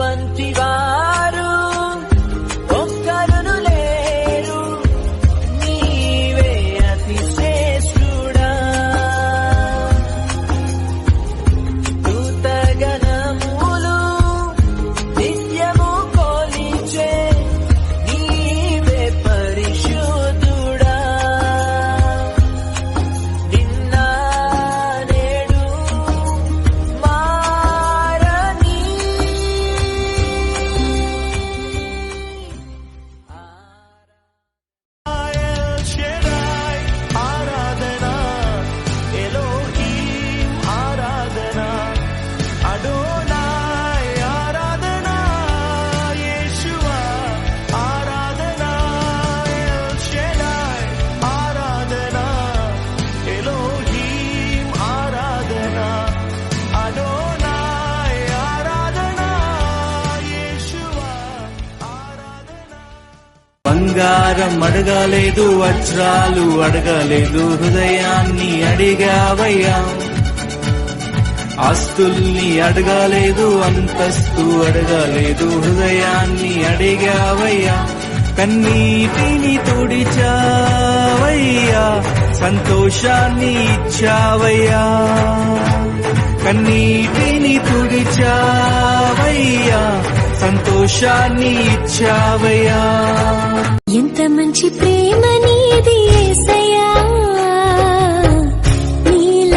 వంటి వారు ఒక్కరును లేరు, నీవే అతి శ్రేష్ఠుడా. దూతగణములు నిత్యము కొలిచే నీవే పరిశుద్ధుడా. నిన్న నేడు మారని ఆరాధన, ఎలోహీం ఆరాధన, అడోనాయ్ ఆరాధన, యేషువా ఆరాధన, ఎల్ షెడాయ్ ఆరాధన, ఎలోహీం ఆరాధన, అడోనాయ్ ఆరాధన, యేషువా ఆరాధన. బంగారం అడగలేదు, వజ్రాలు అడగలేదు, హృదయాన్ని అడిగావయ్యా. ఆస్తుల్ని అడగలేదు, అంతస్తు అడగలేదు, హృదయాన్ని అడిగావయ్యా. కన్నీటిని తుడిచావయ్యా, సంతోషాన్ని ఇచ్చావయ్యా. కన్నీటిని తుడిచావయ్యా, సంతోషాన్ని ఇచ్చావయ్యా. ఎంత మంచి ప్రేమ